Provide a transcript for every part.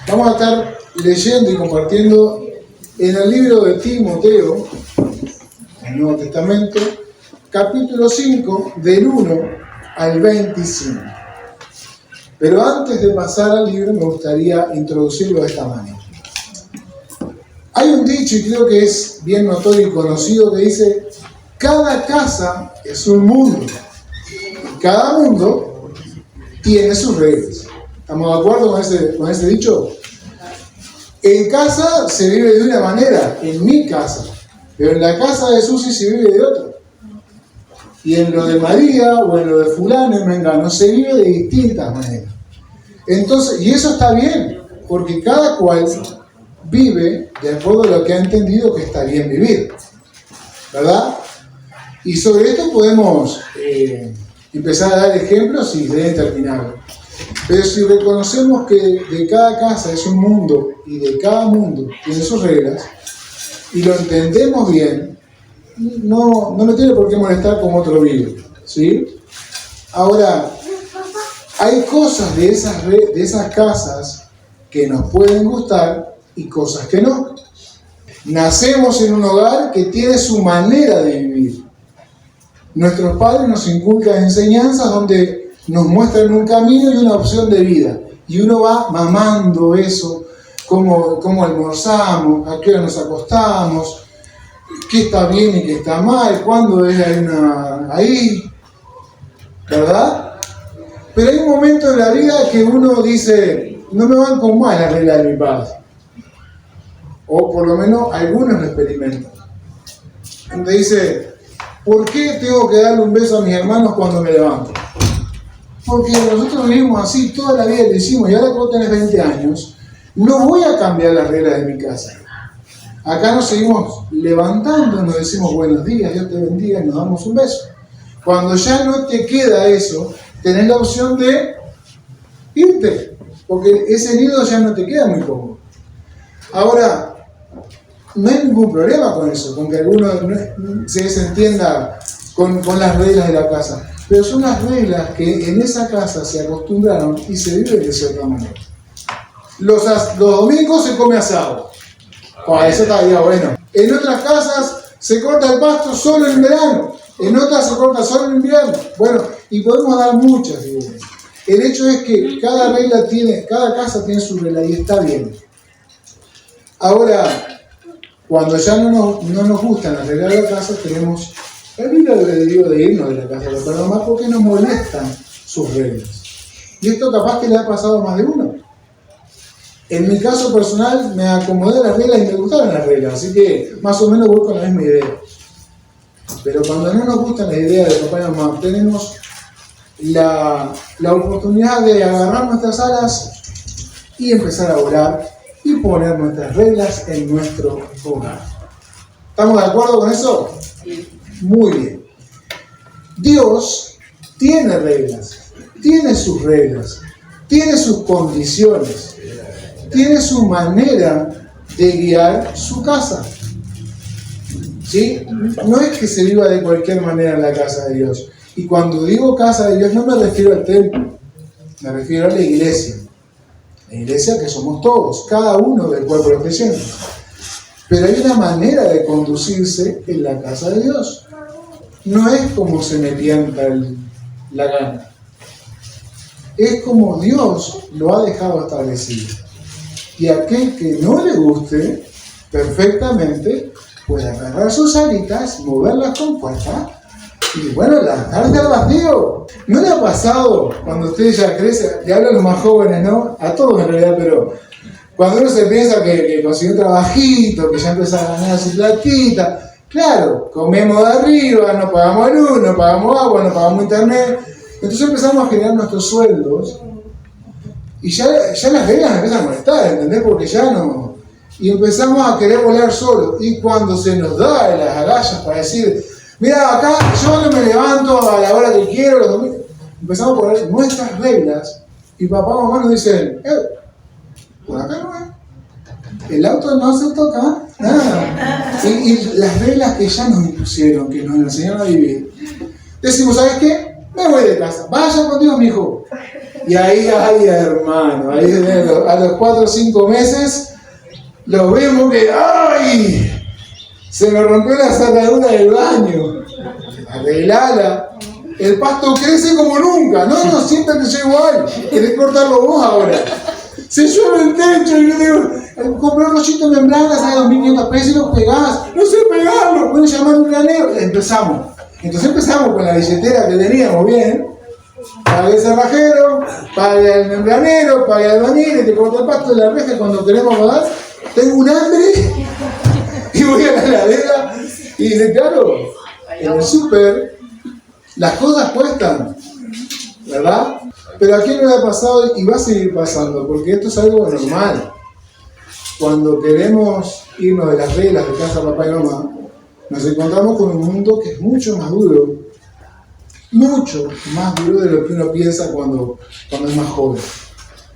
Vamos a estar leyendo y compartiendo en el libro de Timoteo, el Nuevo Testamento, capítulo 5, del 1 al 25. Pero antes de pasar al libro, me gustaría introducirlo de esta manera. Hay un dicho, y creo que es bien notorio y conocido, que dice: cada casa es un mundo. Cada mundo tiene sus reglas. ¿Estamos de acuerdo con ese dicho? En casa se vive de una manera, en mi casa. Pero en la casa de Susi se vive de otra. Y en lo de María o en lo de fulano y mengano se vive de distintas maneras. Entonces, y eso está bien, porque cada cual vive de acuerdo a lo que ha entendido que está bien vivir, ¿verdad? Y sobre esto podemos empezar a dar ejemplos y determinarlo. Pero si reconocemos que de cada casa es un mundo y de cada mundo tiene sus reglas, y lo entendemos bien, no me tiene por qué molestar como otro vive, ¿sí? Ahora, hay cosas de esas casas que nos pueden gustar y cosas que no. Nacemos en un hogar que tiene su manera de vivir. Nuestros padres nos inculcan enseñanzas donde nos muestran un camino y una opción de vida. Y uno va mamando eso, cómo almorzamos, a qué hora nos acostamos, qué está bien y qué está mal, cuándo es ahí, ¿verdad? Pero hay un momento en la vida que uno dice: no me van con mal las reglas de mi padre. O por lo menos algunos lo experimentan. Donde dice: ¿por qué tengo que darle un beso a mis hermanos cuando me levanto? Porque nosotros vivimos así, toda la vida lo hicimos, y ahora que vos tenés 20 años, no voy a cambiar las reglas de mi casa. Acá nos seguimos levantando, nos decimos buenos días, Dios te bendiga, y nos damos un beso. Cuando ya no te queda eso, tenés la opción de irte, porque ese nido ya no te queda muy cómodo. Ahora, no hay ningún problema con eso, con que alguno se desentienda con las reglas de la casa. Pero son las reglas que en esa casa se acostumbraron y se viven de cierta manera. Los domingos se come asado. Eso estaría bueno. En otras casas se corta el pasto solo en verano. En otras se corta solo en invierno. Bueno, y podemos dar muchas ideas. El hecho es que cada casa tiene su regla y está bien. Ahora, cuando ya no nos gustan las reglas de la casa, tenemos el libre albedrío de irnos de la casa, pero más porque nos molestan sus reglas. Y esto capaz que le ha pasado a más de uno. En mi caso personal, me acomodé a las reglas y me gustaron las reglas, así que más o menos voy con la misma idea. Pero cuando no nos gustan las ideas de papá y mamá, tenemos la oportunidad de agarrar nuestras alas y empezar a volar y poner nuestras reglas en nuestro hogar. ¿Estamos de acuerdo con eso? Sí. Muy bien. Dios tiene reglas, tiene sus reglas, tiene sus condiciones, tiene su manera de guiar su casa. ¿Sí? No es que se viva de cualquier manera en la casa de Dios. Y cuando digo casa de Dios no me refiero al templo, me refiero a la iglesia. La iglesia que somos todos, cada uno del cuerpo de los creyentes. Pero hay una manera de conducirse en la casa de Dios. No es como se me pianta la gana. Es como Dios lo ha dejado establecido. Y aquel que no le guste, perfectamente puede agarrar sus alitas, moverlas con fuerza y bueno, lanzarse al vacío. ¿No le ha pasado cuando usted ya crece? Le hablo a los más jóvenes, ¿no? A todos en realidad, pero cuando uno se piensa que consiguió un trabajito, que ya empieza a ganar su platita, claro, comemos de arriba, no pagamos luz, no pagamos agua, no pagamos internet. Entonces empezamos a generar nuestros sueldos y ya las reglas me empiezan a molestar, ¿entendés? Porque ya no. Y empezamos a querer volar solos. Y cuando se nos da las agallas para decir: mira, acá yo no me levanto a la hora que quiero, los domingos, empezamos a poner nuestras reglas y papá y mamá nos dicen: por acá no es. El auto no se toca, nada. Y las reglas que ya nos impusieron, que nos enseñaron a vivir, decimos: ¿sabes qué? Me voy de casa. Vaya con Dios, mijo. Y ahí, ay hermano, ahí a los 4 o 5 meses, los vemos que, ¡ay! Se me rompió la cerradura del baño. Arreglala. El pasto crece como nunca. No, siempre creció igual. Querés cortarlo vos ahora. Se llueve el techo y yo digo, compré un rollito de membrana, sale 2.500 pesos y lo pegás. No sé pegarlo, pueden llamar a un granero. Empezamos. Entonces empezamos con la billetera que teníamos bien. Pague el cerrajero, pague el membranero, pague el albañil, te corta el pasto de la reja cuando queremos pagar. Tengo un hambre y voy a la heladera y dice, claro, en el súper las cosas cuestan, ¿verdad? Pero aquí no le ha pasado y va a seguir pasando, porque esto es algo normal. Cuando queremos irnos de las reglas de casa papá y mamá, nos encontramos con un mundo que es mucho más duro de lo que uno piensa cuando es más joven.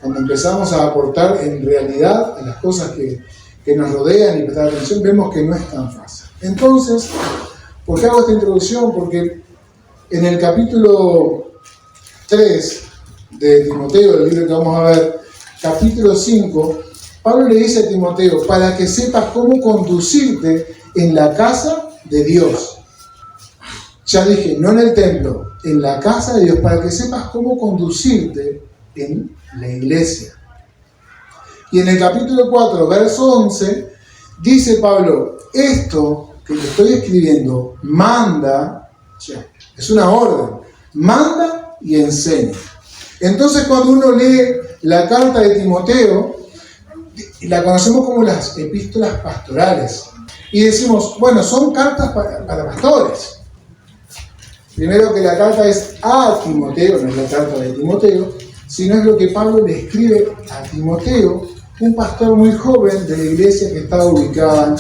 Cuando empezamos a aportar en realidad a las cosas que nos rodean y prestar atención, vemos que no es tan fácil. Entonces, ¿por qué hago esta introducción? Porque en el capítulo 3 de Timoteo, el libro que vamos a ver, capítulo 5, Pablo le dice a Timoteo, para que sepas cómo conducirte en la casa de Dios. Ya dije, no en el templo, en la casa de Dios, para que sepas cómo conducirte en la iglesia. Y en el capítulo 4, verso 11, dice Pablo, esto que te estoy escribiendo, manda, o sea, es una orden, manda y enseña. Entonces cuando uno lee la carta de Timoteo, la conocemos como las epístolas pastorales. Y decimos, bueno, son cartas para pastores. Primero que la carta es a Timoteo, no es la carta de Timoteo, sino es lo que Pablo le escribe a Timoteo, un pastor muy joven de la iglesia que estaba ubicada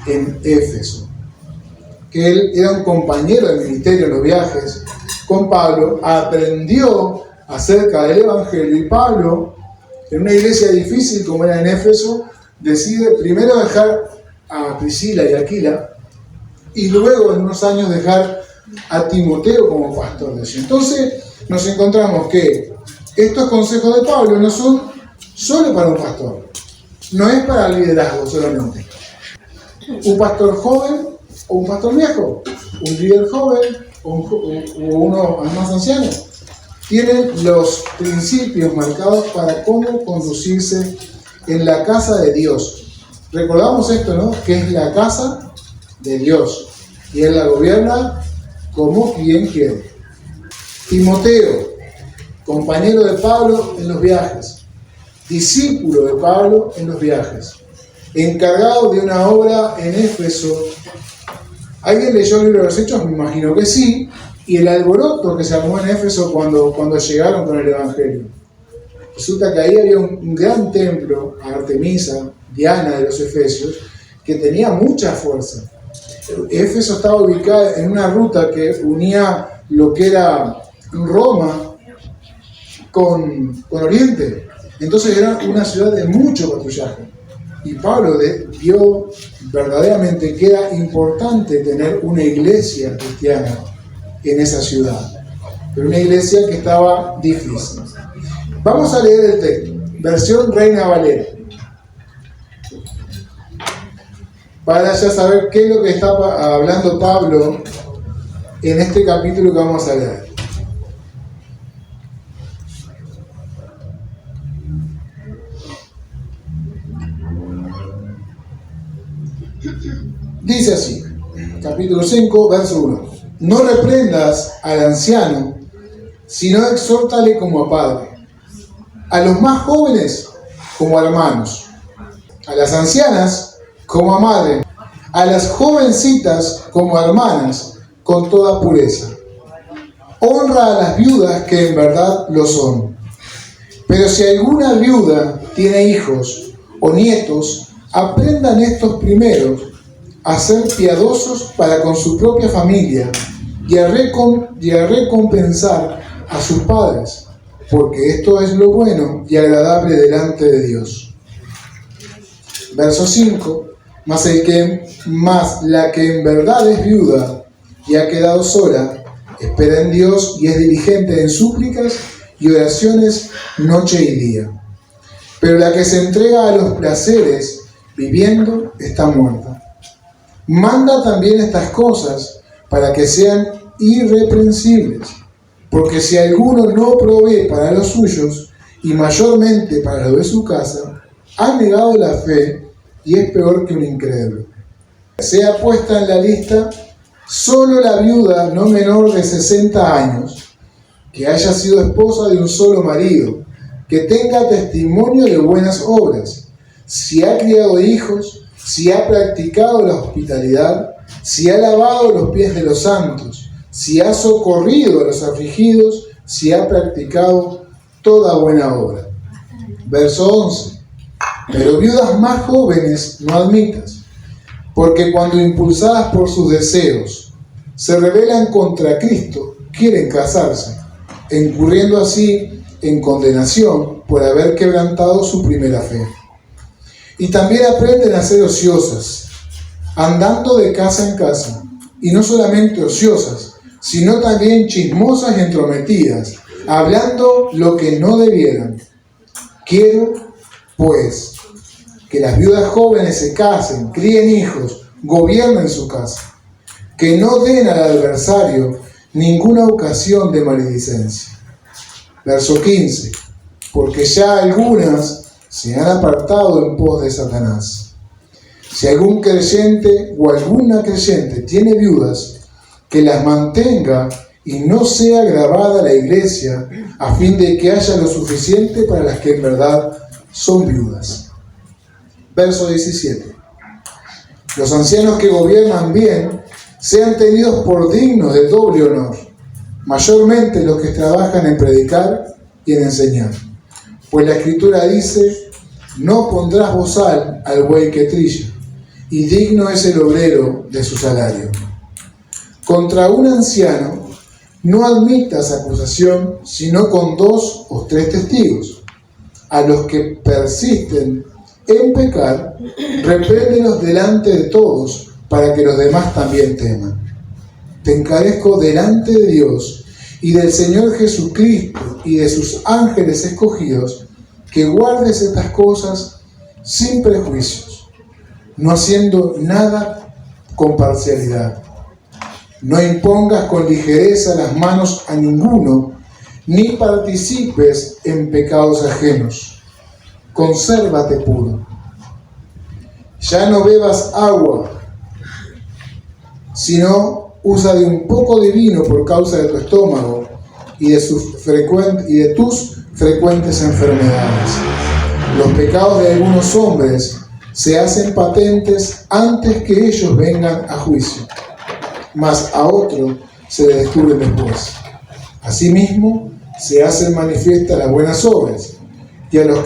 en Éfeso. Que él era un compañero de ministerio en los viajes con Pablo, aprendió acerca del Evangelio y Pablo, en una iglesia difícil como era en Éfeso, decide primero dejar a Priscila y Aquila y luego en unos años dejar a Timoteo como pastor de eso. Entonces nos encontramos que estos consejos de Pablo no son solo para un pastor, no es para el liderazgo solamente. Un pastor joven o un pastor viejo, un líder joven o uno más anciano, tienen los principios marcados para cómo conducirse en la casa de Dios. Recordamos esto, ¿no? Que es la casa de Dios y Él la gobierna como quien quiere. Timoteo, compañero de Pablo en los viajes, discípulo de Pablo en los viajes, encargado de una obra en Éfeso. ¿Alguien leyó el libro de los Hechos? Me imagino que sí. Y el alboroto que se armó en Éfeso cuando llegaron con el Evangelio. Resulta que ahí había un gran templo, Artemisa, Diana de los Efesios, que tenía mucha fuerza. Éfeso estaba ubicada en una ruta que unía lo que era Roma con Oriente. Entonces era una ciudad de mucho patrullaje. Y Pablo vio verdaderamente que era importante tener una iglesia cristiana en esa ciudad. Pero una iglesia que estaba difícil. Vamos a leer el texto, versión Reina Valera, para ya saber qué es lo que está hablando Pablo en este capítulo que vamos a leer. Dice así, capítulo 5, verso 1. No reprendas al anciano, sino exhórtale como a padre. A los más jóvenes como a hermanos. A las ancianas como a madre. A las jovencitas como a hermanas, con toda pureza. Honra a las viudas que en verdad lo son. Pero si alguna viuda tiene hijos o nietos, aprendan estos primeros a ser piadosos para con su propia familia y a recompensar a sus padres, porque esto es lo bueno y agradable delante de Dios. Verso 5. Mas la que en verdad es viuda y ha quedado sola, espera en Dios y es diligente en súplicas y oraciones noche y día. Pero la que se entrega a los placeres viviendo está muerta. Manda también estas cosas para que sean irreprensibles, porque si alguno no provee para los suyos, y mayormente para los de su casa, ha negado la fe y es peor que un incrédulo. Sea puesta en la lista solo la viuda no menor de 60 años, que haya sido esposa de un solo marido, que tenga testimonio de buenas obras, si ha criado hijos, si ha practicado la hospitalidad, si ha lavado los pies de los santos, si ha socorrido a los afligidos, si ha practicado toda buena obra. Verso 11. Pero viudas más jóvenes no admitas, porque cuando impulsadas por sus deseos se rebelan contra Cristo, quieren casarse, incurriendo así en condenación por haber quebrantado su primera fe. Y también aprenden a ser ociosas, andando de casa en casa, y no solamente ociosas, sino también chismosas y entrometidas, hablando lo que no debieran. Quiero, pues, que las viudas jóvenes se casen, críen hijos, gobiernen su casa, que no den al adversario ninguna ocasión de maledicencia. Verso 15. Porque ya algunas se han apartado en pos de Satanás. Si algún creyente o alguna creyente tiene viudas, que las mantenga y no sea gravada la iglesia, a fin de que haya lo suficiente para las que en verdad son viudas. Verso 17. Los ancianos que gobiernan bien sean tenidos por dignos de doble honor, mayormente los que trabajan en predicar y en enseñar. Pues la Escritura dice: no pondrás bozal al buey que trilla, y digno es el obrero de su salario. Contra un anciano no admitas acusación, sino con 2 o 3 testigos. A los que persisten en pecar, repréndelos delante de todos, para que los demás también teman. Te encarezco delante de Dios y del Señor Jesucristo y de sus ángeles escogidos, que guardes estas cosas sin prejuicios, no haciendo nada con parcialidad. No impongas con ligereza las manos a ninguno, ni participes en pecados ajenos. Consérvate puro. Ya no bebas agua, sino usa de un poco de vino por causa de tu estómago y de tus frecuentes enfermedades. Los pecados de algunos hombres se hacen patentes antes que ellos vengan a juicio, mas a otro se le descubren después. Asimismo, se hacen manifiestas las buenas obras, y a los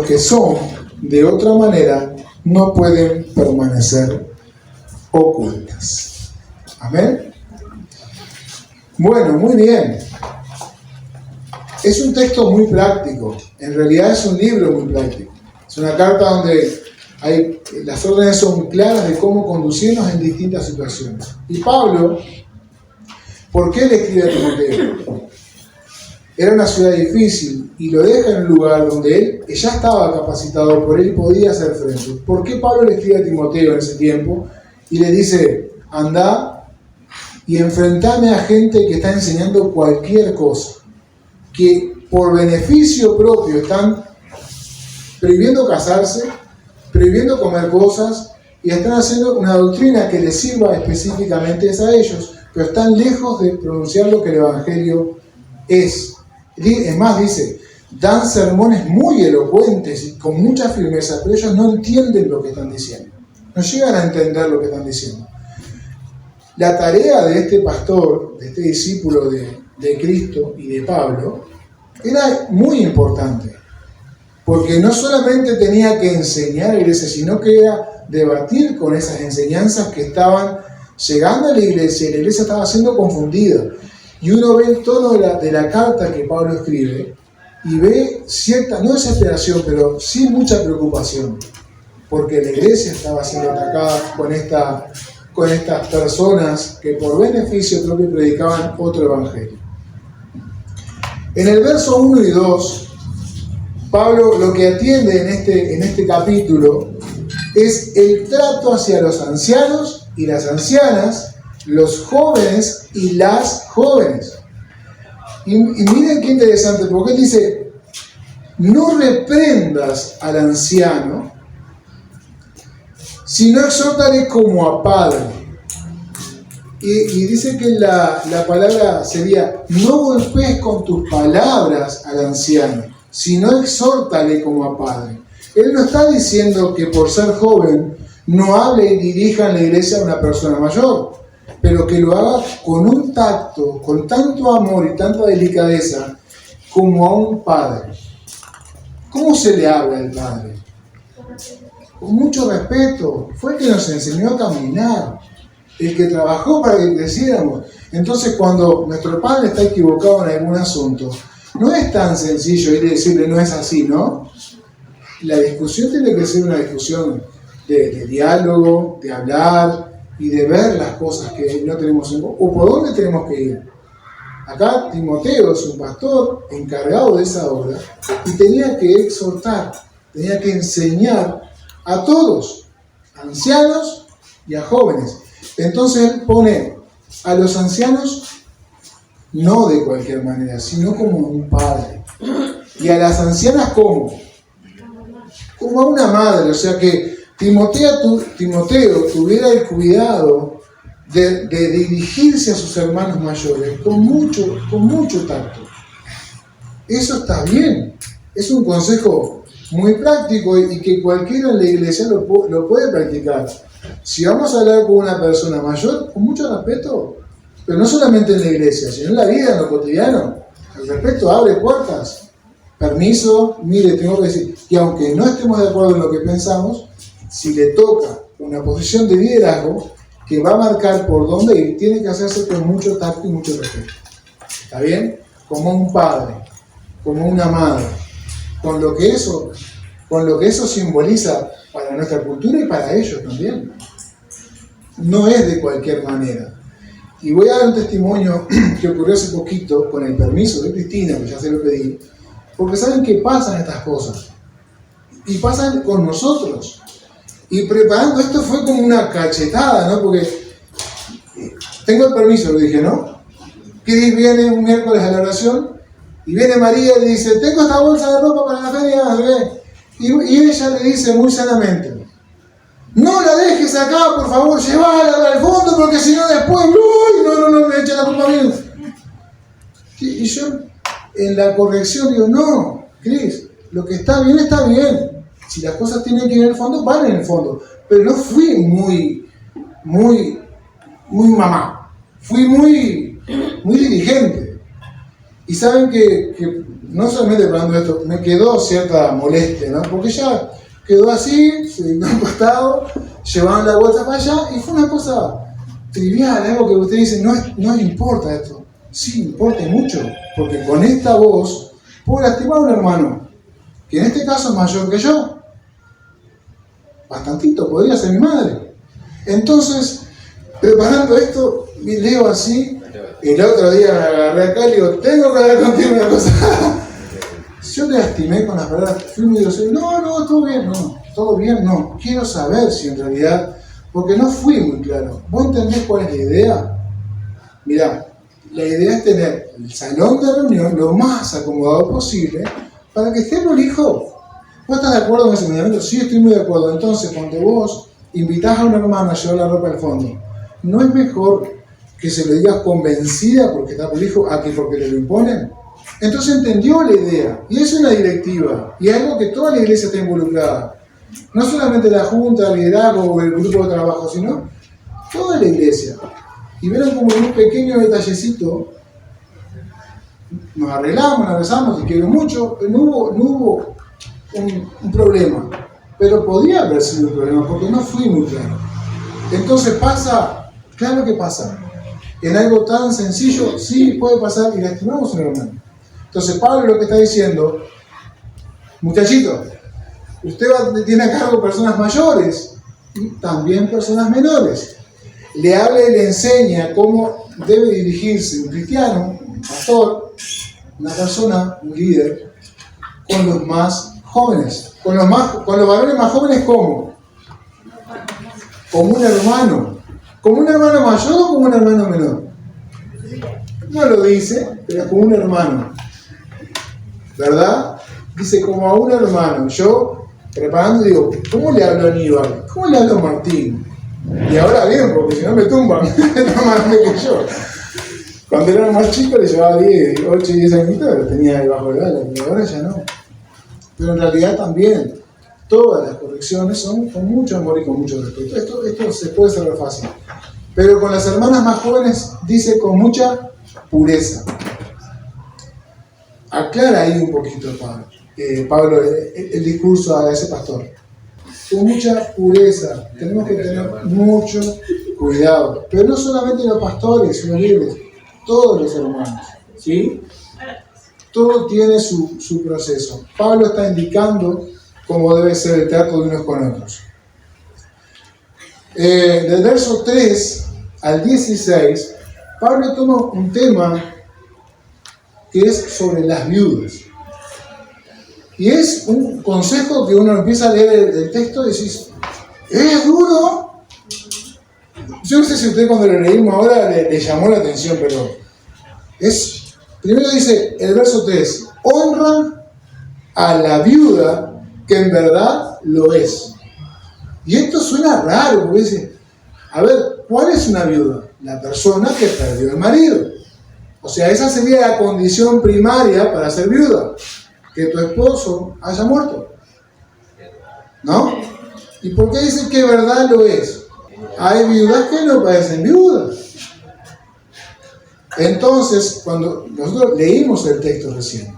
que son de otra manera no pueden permanecer ocultas. Amén. Bueno, muy bien. Es un texto muy práctico. En realidad es un libro muy práctico. Es una carta donde las órdenes son claras de cómo conducirnos en distintas situaciones. Y Pablo, ¿por qué le escribe a Timoteo? Era una ciudad difícil y lo deja en un lugar donde él ya estaba capacitado por él y podía hacer frente. ¿Por qué Pablo le escribe a Timoteo en ese tiempo y le dice: anda y enfrentame a gente que está enseñando cualquier cosa, que por beneficio propio están prohibiendo casarse, prohibiendo comer cosas y están haciendo una doctrina que les sirva específicamente a ellos, pero están lejos de pronunciar lo que el Evangelio es? Es más, dice, dan sermones muy elocuentes y con mucha firmeza, pero ellos no entienden lo que están diciendo, no llegan a entender lo que están diciendo. La tarea de este pastor, de este discípulo de Cristo y de Pablo, era muy importante, porque no solamente tenía que enseñar a la iglesia, sino que era debatir con esas enseñanzas que estaban llegando a la iglesia, y la iglesia estaba siendo confundida. Y uno ve el tono de la carta que Pablo escribe y ve cierta, no desesperación, pero sí mucha preocupación, porque la iglesia estaba siendo atacada con estas personas que por beneficio propio predicaban otro evangelio. En el verso 1 y 2, Pablo lo que atiende en este capítulo es el trato hacia los ancianos y las ancianas, los jóvenes y las jóvenes. Y miren qué interesante, porque él dice, no reprendas al anciano, sino exhórtale como a padre. Y dice que la palabra sería, no golpees con tus palabras al anciano, sino exhórtale como a padre. Él no está diciendo que por ser joven no hable y dirija en la iglesia a una persona mayor, pero que lo haga con un tacto, con tanto amor y tanta delicadeza como a un padre. ¿Cómo se le habla al padre? Con mucho respeto. Fue el que nos enseñó a caminar, el que trabajó para que creciéramos. Entonces, cuando nuestro padre está equivocado en algún asunto, no es tan sencillo ir y decirle no es así, ¿no? La discusión tiene que ser una discusión de diálogo, de hablar y de ver las cosas que no tenemos en cuenta, o por dónde tenemos que ir. Acá Timoteo es un pastor encargado de esa obra y tenía que exhortar, tenía que enseñar a todos, a ancianos y a jóvenes. Entonces él pone a los ancianos no de cualquier manera, sino como un padre. Y a las ancianas ¿cómo? Como a una madre. O sea que Timoteo tuviera el cuidado de dirigirse a sus hermanos mayores con mucho tacto. Eso está bien. Es un consejo muy práctico y que cualquiera en la iglesia lo puede practicar. Si vamos a hablar con una persona mayor, con mucho respeto, pero no solamente en la iglesia, sino en la vida, en lo cotidiano. El respeto abre puertas. Permiso, mire, tengo que decir, y aunque no estemos de acuerdo en lo que pensamos, si le toca una posición de liderazgo que va a marcar por dónde ir, tiene que hacerse con mucho tacto y mucho respeto. ¿Está bien? Como un padre, como una madre, con lo que eso simboliza para nuestra cultura y para ellos también. No es de cualquier manera. Y voy a dar un testimonio que ocurrió hace poquito, con el permiso de Cristina, que ya se lo pedí, porque saben que pasan estas cosas. Y pasan con nosotros. Y preparando esto fue como una cachetada, ¿no? Porque tengo el permiso, lo dije, ¿no? Cris viene un miércoles a la oración y viene María y le dice, tengo esta bolsa de ropa para la feria, bebé. Y ella le dice muy sanamente, no la dejes acá, por favor, llévala al fondo, porque si no después, no, me echa la culpa a mí. Y yo en la corrección digo, no, Cris, lo que está bien está bien. Si las cosas tienen que ir en el fondo, van en el fondo. Pero no fui muy mamá, fui muy dirigente. Y saben que no solamente hablando de esto, me quedó cierta molestia, ¿no? Porque ya quedó así, se dio un costado, llevaron la bolsa para allá y fue una cosa trivial, algo que usted dice, no importa esto. Sí, importa mucho, porque con esta voz puedo lastimar a un hermano, que en este caso es mayor que yo. Bastantito, podría ser mi madre. Entonces, preparando esto, leo así, y el otro día me agarré acá y digo, tengo que hablar contigo una cosa. Yo te lastimé con las palabras, fui muy grosero. No, todo bien, no. Quiero saber si en realidad, porque no fui muy claro. ¿Vos entendés cuál es la idea? Mirá, la idea es tener el salón de reunión lo más acomodado posible para que esté prolijo. ¿Vos estás de acuerdo con ese mandamiento? Sí, estoy muy de acuerdo. Entonces, cuando vos invitás a una hermana a llevar la ropa al fondo, ¿no es mejor que se lo digas convencida porque está prolijo a que porque le lo imponen? Entonces entendió la idea, y es una directiva, y es algo que toda la iglesia está involucrada. No solamente la junta, el liderazgo o el grupo de trabajo, sino toda la iglesia. Y vieron como en un pequeño detallecito, nos arreglamos, nos besamos, y quiero mucho, no hubo un problema, pero podía haber sido un problema, porque no fui muy claro. Entonces pasa, claro que pasa. En algo tan sencillo, sí puede pasar y lastimamos a un hermano. Entonces Pablo lo que está diciendo, muchachito, usted tiene a cargo personas mayores y también personas menores. Le habla y le enseña cómo debe dirigirse un cristiano, un pastor, una persona, un líder, con los más jóvenes, con los varones más jóvenes, ¿cómo? Como un hermano mayor o como un hermano menor. No lo dice, pero como un hermano, ¿verdad? Dice como a un hermano. Yo, preparando, digo, ¿cómo le hablo a Aníbal? ¿Cómo le hablo a Martín? Y ahora bien, porque si no me tumban, es más grande que yo. Cuando era más chico le llevaba 8 y 10 años, lo tenía debajo de la, pero ahora ya no. Pero en realidad también, todas las correcciones son con mucho amor y con mucho respeto. Esto se puede saber fácil. Pero con las hermanas más jóvenes dice con mucha pureza. Aclara ahí un poquito Pablo el discurso a ese pastor. Con mucha pureza. Tenemos que tener mucho cuidado. Pero no solamente los pastores, los líderes, todos los hermanos. ¿Sí? Todo tiene su proceso. Pablo está indicando cómo debe ser el trato de unos con otros. Del verso 3 al 16, Pablo toma un tema que es sobre las viudas. Y es un consejo que uno empieza a leer el texto y decís, ¿es duro? Yo no sé si usted cuando lo leímos ahora le llamó la atención, pero primero dice el verso 3, honra a la viuda que en verdad lo es. Y esto suena raro, porque dice, a ver, ¿cuál es una viuda? La persona que perdió el marido. O sea, esa sería la condición primaria para ser viuda, que tu esposo haya muerto. ¿No? ¿Y por qué dice que verdad lo es? Hay viudas que no parecen viudas. Entonces, cuando nosotros leímos el texto recién,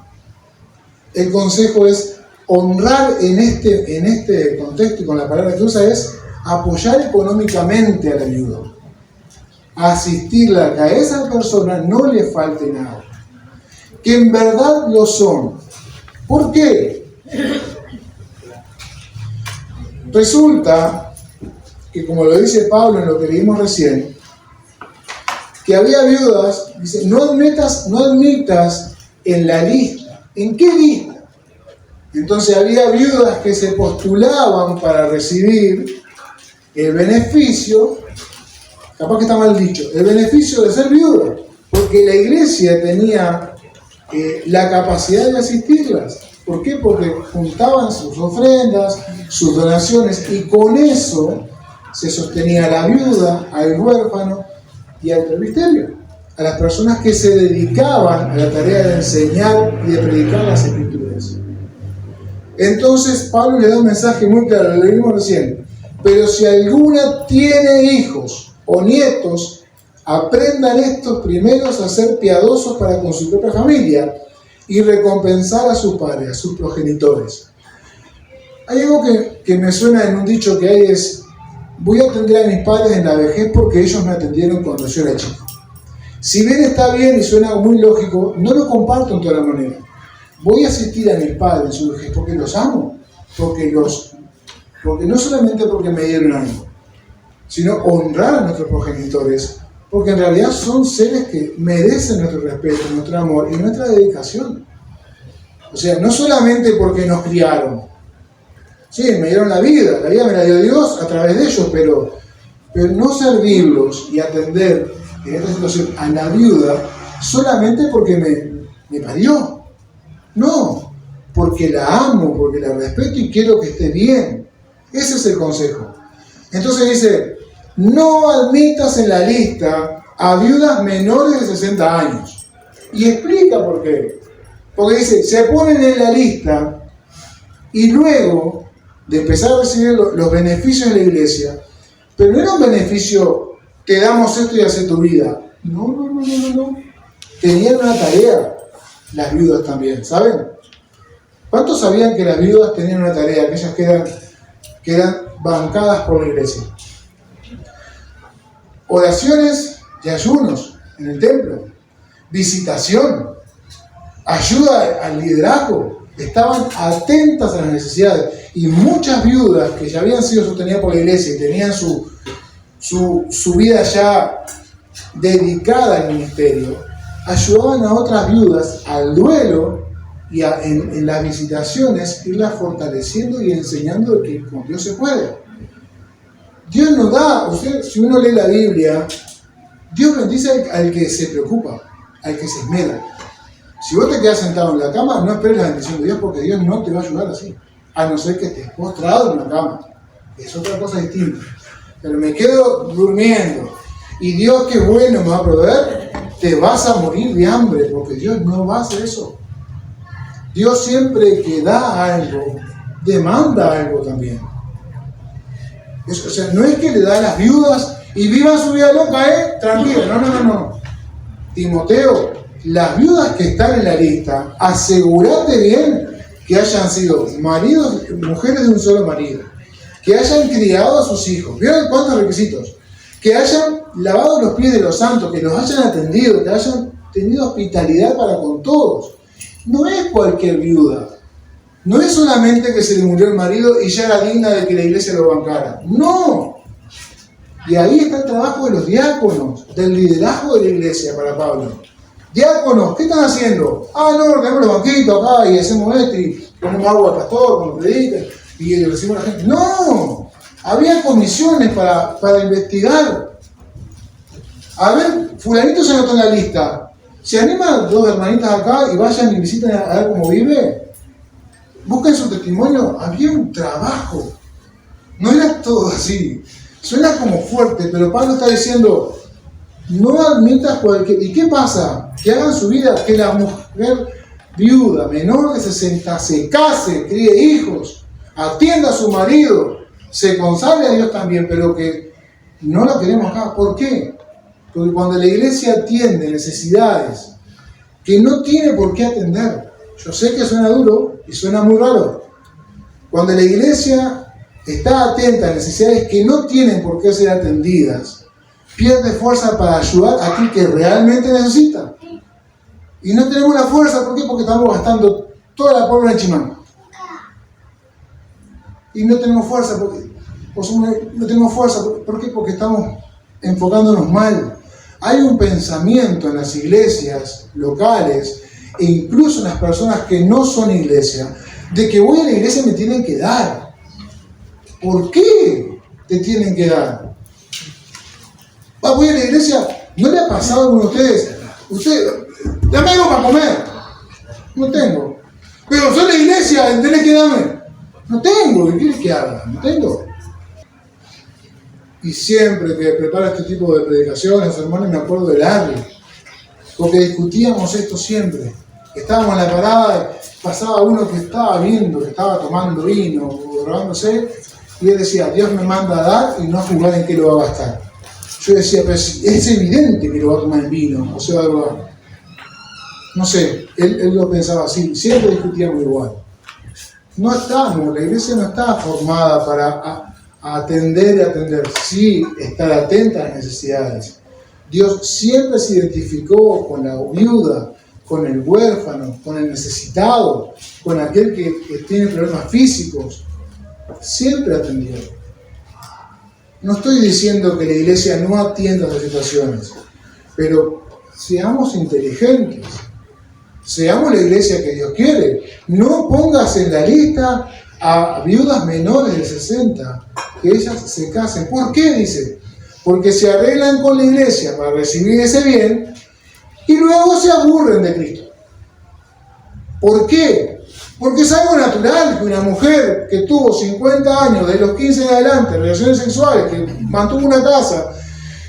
el consejo es honrar en este contexto y con la palabra que usa es apoyar económicamente a la viuda, asistirla, que a esa persona no le falte nada, que en verdad lo son. ¿Por qué? Resulta que, como lo dice Pablo en lo que leímos recién, que había viudas, dice, no admitas en la lista. ¿En qué lista? Entonces había viudas que se postulaban para recibir el beneficio, capaz que está mal dicho, el beneficio de ser viuda, porque la iglesia tenía la capacidad de asistirlas. ¿Por qué? Porque juntaban sus ofrendas, sus donaciones, y con eso se sostenía a la viuda, al huérfano y al presbiterio, a las personas que se dedicaban a la tarea de enseñar y de predicar las Escrituras. Entonces Pablo le da un mensaje muy claro, lo leímos recién. Pero si alguna tiene hijos o nietos, aprendan estos primeros a ser piadosos para con su propia familia y recompensar a sus padres, a sus progenitores. Hay algo que me suena en un dicho que hay es: voy a atender a mis padres en la vejez porque ellos me atendieron cuando yo era chico. Si bien está bien y suena muy lógico, no lo comparto en toda la manera. Voy a asistir a mis padres en su vejez porque los amo, porque no solamente porque me dieron algo, sino honrar a nuestros progenitores, porque en realidad son seres que merecen nuestro respeto, nuestro amor y nuestra dedicación. O sea, no solamente porque nos criaron. Sí, me dieron la vida me la dio Dios a través de ellos, pero no servirlos y atender en esta situación a la viuda solamente porque me parió. No, porque la amo, porque la respeto y quiero que esté bien. Ese es el consejo. Entonces dice, no admitas en la lista a viudas menores de 60 años. Y explica por qué. Porque dice, se ponen en la lista y luego de empezar a recibir los beneficios de la iglesia, pero no era un beneficio, te damos esto y hace tu vida. No. Tenían una tarea, las viudas también, ¿saben? ¿Cuántos sabían que las viudas tenían una tarea, aquellas que eran bancadas por la iglesia? Oraciones y ayunos en el templo, visitación, ayuda al liderazgo, estaban atentas a las necesidades. Y muchas viudas que ya habían sido sostenidas por la iglesia y tenían su vida ya dedicada al ministerio, ayudaban a otras viudas al duelo y en las visitaciones, irlas fortaleciendo y enseñando que con Dios se puede. Dios nos da, si uno lee la Biblia, Dios bendice al que se preocupa, al que se esmera. Si vos te quedás sentado en la cama, no esperes la bendición de Dios, porque Dios no te va a ayudar así, a no ser que estés postrado en la cama. Es otra cosa distinta. Pero me quedo durmiendo y Dios, que bueno, me va a proveer, te vas a morir de hambre, porque Dios no va a hacer eso. Dios siempre que da algo, demanda algo también. O sea, no es que le da a las viudas y vivan su vida loca, tranquilo, no. Timoteo, las viudas que están en la lista, asegúrate bien que hayan sido maridos, mujeres de un solo marido, que hayan criado a sus hijos. ¿Vieron cuántos requisitos? Que hayan lavado los pies de los santos, que los hayan atendido, que hayan tenido hospitalidad para con todos. No es cualquier viuda. No es solamente que se le murió el marido y ya era digna de que la iglesia lo bancara. No. Y ahí está el trabajo de los diáconos, del liderazgo de la iglesia para Pablo. Diáconos, ¿qué están haciendo? No, tenemos los banquitos acá y hacemos esto y ponemos agua al pastor cuando predica y recibimos a la gente. No. Había comisiones para investigar. A ver, fulanito se anotó en la lista. ¿Se animan dos hermanitas acá y vayan y visiten a ver cómo vive? Busquen su testimonio. Había un trabajo. No era todo así. Suena como fuerte, pero Pablo está diciendo, no admitas cualquier... ¿Y qué pasa? Que hagan su vida, que la mujer viuda, menor de 60, se case, críe hijos, atienda a su marido, se consagre a Dios también, pero que no la queremos acá. ¿Por qué? Porque cuando la iglesia atiende necesidades que no tiene por qué atender, yo sé que suena duro y suena muy raro, cuando la iglesia está atenta a necesidades que no tienen por qué ser atendidas, pierde fuerza para ayudar a aquel que realmente necesita. Y no tenemos la fuerza, ¿por qué? Porque estamos gastando toda la pólvora en Chimán. Y no tenemos fuerza, ¿por qué? Porque estamos enfocándonos mal. Hay un pensamiento en las iglesias locales e incluso en las personas que no son iglesia, de que voy a la iglesia y me tienen que dar. ¿Por qué te tienen que dar? Voy a la iglesia, ¿no le ha pasado a alguno de ustedes? Dame algo para comer. No tengo. Pero soy la iglesia, tenés que darme. No tengo, ¿qué quieres que haga? No tengo. Y siempre que preparo este tipo de predicaciones, sermones, me acuerdo de Larry, porque discutíamos esto siempre. Estábamos en la parada, pasaba uno que estaba viendo, que estaba tomando vino, o robándose, y él decía, Dios me manda a dar y no a jugar en qué lo va a gastar. Yo decía, pero es evidente que lo va a tomar en vino, o se va a robar. No sé, él lo pensaba así, siempre discutíamos igual. La iglesia no está formada para atender y atender, sí, estar atenta a las necesidades. Dios siempre se identificó con la viuda, con el huérfano, con el necesitado, con aquel que tiene problemas físicos. Siempre atendió. No estoy diciendo que la iglesia no atienda las situaciones, pero seamos inteligentes. Seamos la iglesia que Dios quiere. No pongas en la lista a viudas menores de 60, que ellas se casen. ¿Por qué? Dice, porque se arreglan con la iglesia para recibir ese bien y luego se aburren de Cristo. ¿Por qué? Porque es algo natural que una mujer que tuvo 50 años, de los 15 en adelante, relaciones sexuales, que mantuvo una casa,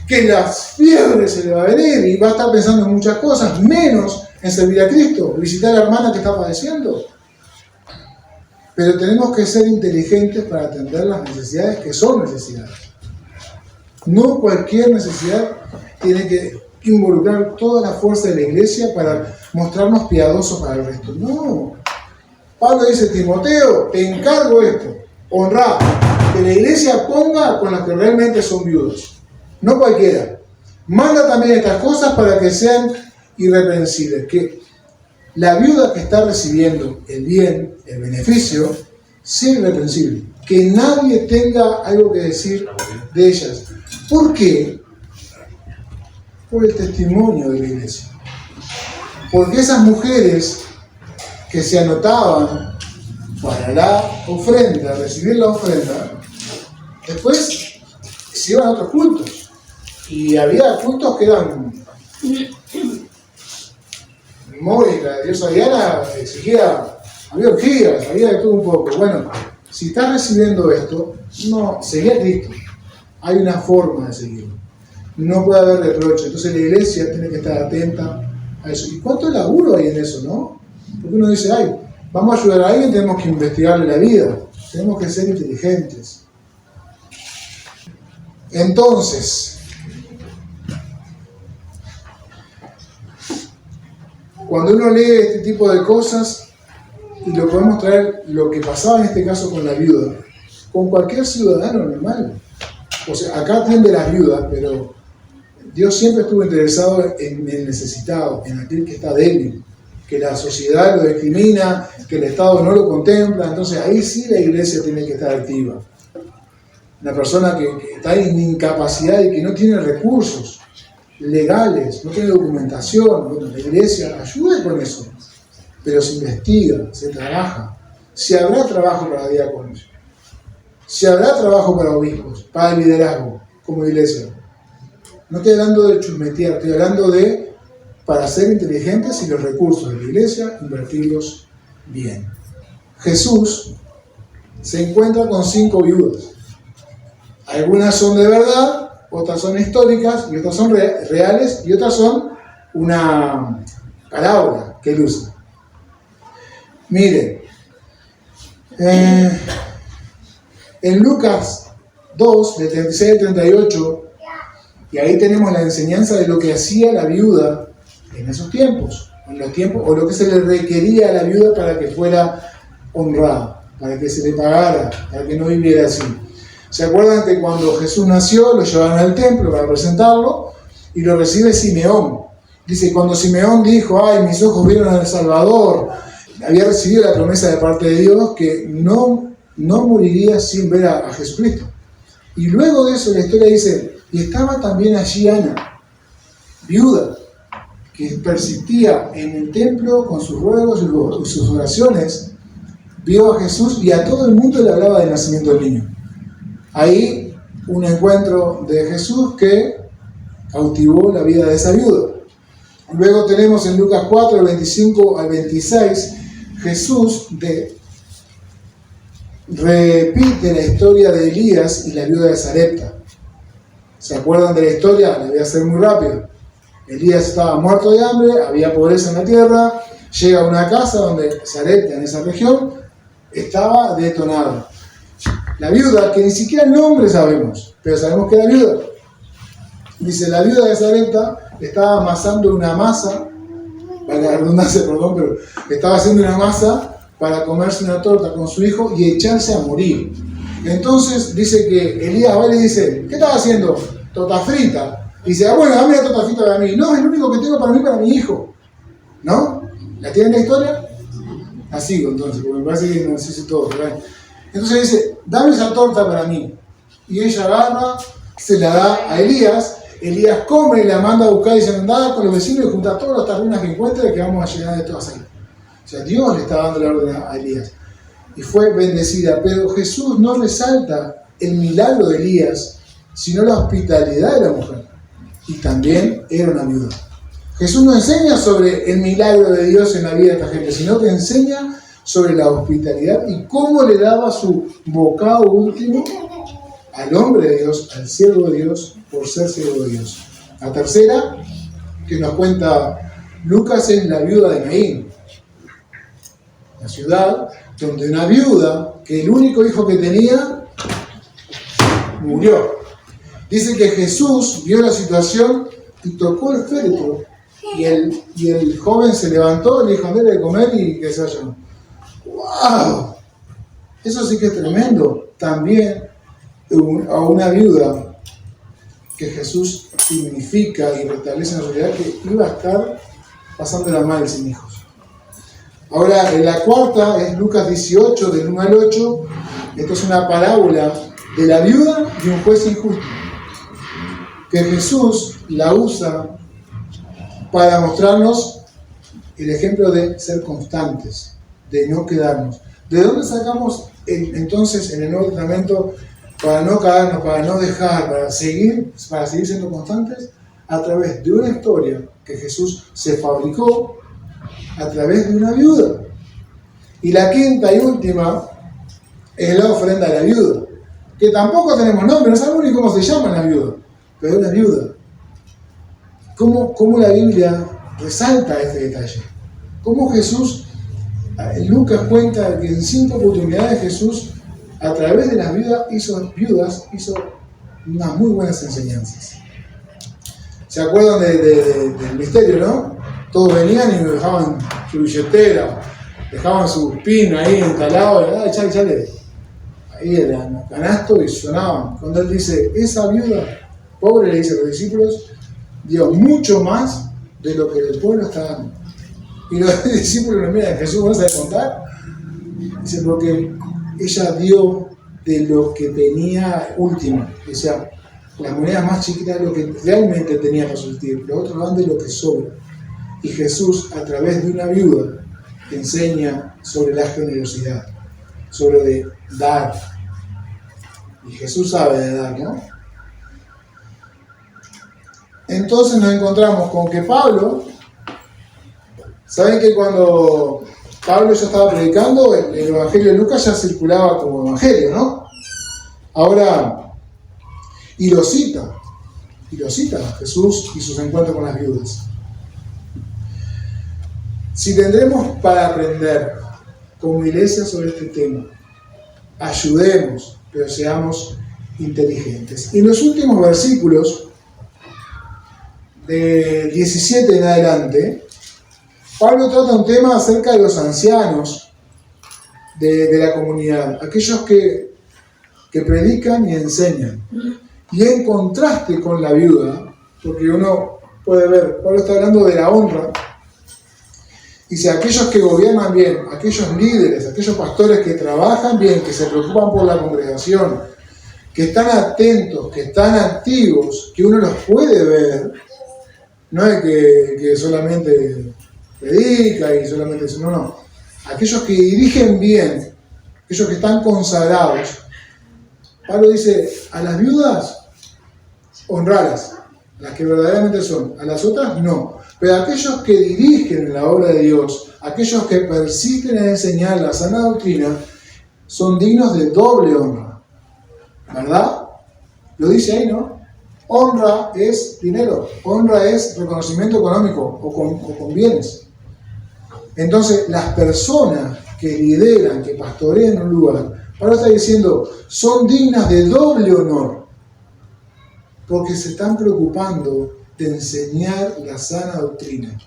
que las fiebres se le va a venir y va a estar pensando en muchas cosas, menos en servir a Cristo, visitar a la hermana que está padeciendo. Pero tenemos que ser inteligentes para atender las necesidades que son necesidades. No cualquier necesidad tiene que involucrar toda la fuerza de la iglesia para mostrarnos piadosos para el resto. No. Pablo dice, Timoteo, te encargo esto, honra, que la iglesia ponga con los que realmente son viudos, no cualquiera. Manda también estas cosas para que sean irreprensibles, que la viuda que está recibiendo el bien, el beneficio, sea irreprensible, que nadie tenga algo que decir de ellas. ¿Por qué? Por el testimonio de la iglesia. Porque esas mujeres que se anotaban para la ofrenda, recibir la ofrenda, después se iban a otros cultos. Y había cultos que eran muy, la diosa Diana exigía, había orgías, había de todo un poco. Bueno, si estás recibiendo esto, no, seguí a Cristo. Hay una forma de seguirlo. No puede haber reproche. Entonces la iglesia tiene que estar atenta a eso. ¿Y cuánto laburo hay en eso, no? Porque uno dice, ay, vamos a ayudar a alguien, tenemos que investigarle la vida. Tenemos que ser inteligentes. Entonces, cuando uno lee este tipo de cosas, y lo podemos traer, lo que pasaba en este caso con la viuda, con cualquier ciudadano normal. O sea, acá atiende las viudas, pero Dios siempre estuvo interesado en el necesitado, en aquel que está débil, que la sociedad lo discrimina, que el Estado no lo contempla. Entonces ahí sí la iglesia tiene que estar activa. Una persona que está en incapacidad y que no tiene recursos legales, no tiene documentación, bueno, la iglesia ayuda con eso, pero se investiga, se trabaja. Si habrá trabajo para diáconos, si habrá trabajo para obispos, para el liderazgo como iglesia. No estoy hablando de chusmetear, estoy hablando de, para ser inteligentes y los recursos de la iglesia, invertirlos bien. Jesús se encuentra con 5 viudas. Algunas son de verdad, otras son históricas, y otras son reales, y otras son una parábola que él usa. Mire, en Lucas 2, de 36 al 38, y ahí tenemos la enseñanza de lo que hacía la viuda en esos tiempos, o lo que se le requería a la viuda para que fuera honrada, para que se le pagara, para que no viviera así. ¿Se acuerdan que cuando Jesús nació, lo llevaron al templo para presentarlo y lo recibe Simeón? Dice, cuando Simeón dijo, ay, mis ojos vieron al Salvador, había recibido la promesa de parte de Dios que no moriría sin ver a Jesucristo. Y luego de eso la historia dice, y estaba también allí Ana, viuda, que persistía en el templo con sus ruegos y sus oraciones, vio a Jesús y a todo el mundo le hablaba del nacimiento del niño. Ahí un encuentro de Jesús que cautivó la vida de esa viuda. Luego tenemos en Lucas 4, del 25 al 26, Jesús repite la historia de Elías y la viuda de Sarepta. ¿Se acuerdan de la historia? La voy a hacer muy rápido. Elías estaba muerto de hambre, había pobreza en la tierra, llega a una casa donde Sarepta, en esa región, estaba detonada. La viuda, que ni siquiera el nombre sabemos, pero sabemos que era viuda. Dice, la viuda de Sarepta estaba amasando una masa, para la redundancia, perdón, pero estaba haciendo una masa para comerse una torta con su hijo y echarse a morir. Entonces dice que Elías va y le dice, ¿qué estás haciendo? Torta frita. Y dice, bueno, dame la torta frita para mí. No, es el único que tengo para mí, para mi hijo. ¿No? ¿La tienen la historia? La sigo entonces, porque me parece que no sé si todo, ¿verdad? Entonces dice, dame esa torta para mí. Y ella agarra, se la da a Elías. Elías come y la manda a buscar y dice, andá con los vecinos y junta todas las tarrinas que encuentre que vamos a llenar de todas ahí. O sea, Dios le está dando la orden a Elías. Y fue bendecida. Pero Jesús no resalta el milagro de Elías, sino la hospitalidad de la mujer. Y también era una viuda. Jesús no enseña sobre el milagro de Dios en la vida de esta gente, sino que enseña sobre la hospitalidad y cómo le daba su bocado último al hombre de Dios, al siervo de Dios, por ser siervo de Dios. La tercera, que nos cuenta Lucas, es la viuda de Naín. La ciudad donde una viuda, que el único hijo que tenía, murió. Dice que Jesús vio la situación y tocó el féretro. Y el joven se levantó, le dijo, andale de comer y que se vaya. ¡Wow! Eso sí que es tremendo. También a una viuda que Jesús significa y restablece en la realidad que iba a estar pasándola mal sin hijos. Ahora, la cuarta es Lucas 18, del 1 al 8. Esto es una parábola de la viuda y un juez injusto, que Jesús la usa para mostrarnos el ejemplo de ser constantes, de no quedarnos. ¿De dónde sacamos entonces en el Nuevo Testamento para no caernos, para no dejar, para seguir siendo constantes? A través de una historia que Jesús se fabricó a través de una viuda. Y la quinta y última es la ofrenda a la viuda, que tampoco tenemos nombre, no sabemos ni cómo se llama la viuda, pero es la viuda. ¿Cómo la Biblia resalta este detalle? Cómo Jesús, Lucas cuenta que en 5 oportunidades Jesús, a través de las viudas, hizo unas muy buenas enseñanzas. ¿Se acuerdan del misterio, no? Todos venían y dejaban su billetera, dejaban su pin ahí instalado, y echale. Ahí era el canasto y sonaban. Cuando él dice, esa viuda, pobre, le dice a los discípulos, dio mucho más de lo que el pueblo está dando. Y los discípulos le miran, Jesús, ¿no sabe contar? Dice, porque ella dio de lo que tenía último. O sea, las monedas más chiquitas de lo que realmente tenía para subsistir. Los otros dan de lo que sobra. Y Jesús, a través de una viuda, enseña sobre la generosidad, sobre de dar. Y Jesús sabe de dar, ¿no? Entonces nos encontramos con que Pablo, ¿saben que cuando Pablo ya estaba predicando, el Evangelio de Lucas ya circulaba como Evangelio, ¿no? Ahora, y lo cita Jesús y sus encuentros con las viudas. Si tendremos para aprender como iglesia sobre este tema, ayudemos, pero seamos inteligentes. Y en los últimos versículos, de 17 en adelante, Pablo trata un tema acerca de los ancianos de la comunidad, aquellos que predican y enseñan. Y en contraste con la viuda, porque uno puede ver, Pablo está hablando de la honra. Dice, aquellos que gobiernan bien, aquellos líderes, aquellos pastores que trabajan bien, que se preocupan por la congregación, que están atentos, que están activos, que uno los puede ver, no es que solamente predica y solamente dice, no. Aquellos que dirigen bien, aquellos que están consagrados. Pablo dice, a las viudas, honrarlas, las que verdaderamente son, a las otras no. Pero aquellos que dirigen la obra de Dios, aquellos que persisten en enseñar la sana doctrina, son dignos de doble honra. ¿Verdad? Lo dice ahí, ¿no? Honra es dinero, honra es reconocimiento económico o con bienes. Entonces, las personas que lideran, que pastorean un lugar, Pablo está diciendo, son dignas de doble honor, porque se están preocupando de enseñar la sana doctrina.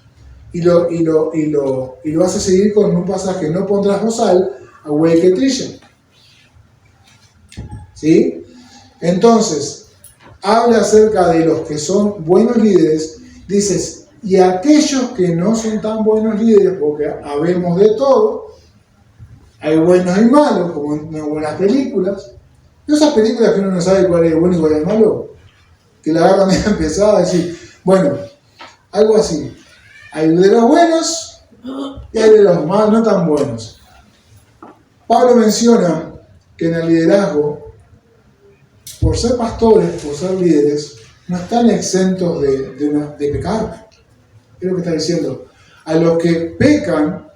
Y lo hace seguir con un pasaje, no pondrás bozal a güey que trilla. ¿Sí? Entonces, habla acerca de los que son buenos líderes, dices, y aquellos que no son tan buenos líderes, porque habemos de todo, hay buenos y malos, como en buenas películas. ¿Y esas películas que uno no sabe cuál es bueno y cuál es malo? Que la agarran medio empezada a decir, bueno, algo así. Hay de los buenos y hay de los más no tan buenos. Pablo menciona que en el liderazgo, por ser pastores, por ser líderes, no están exentos de pecar. Es lo que está diciendo. A los que pecan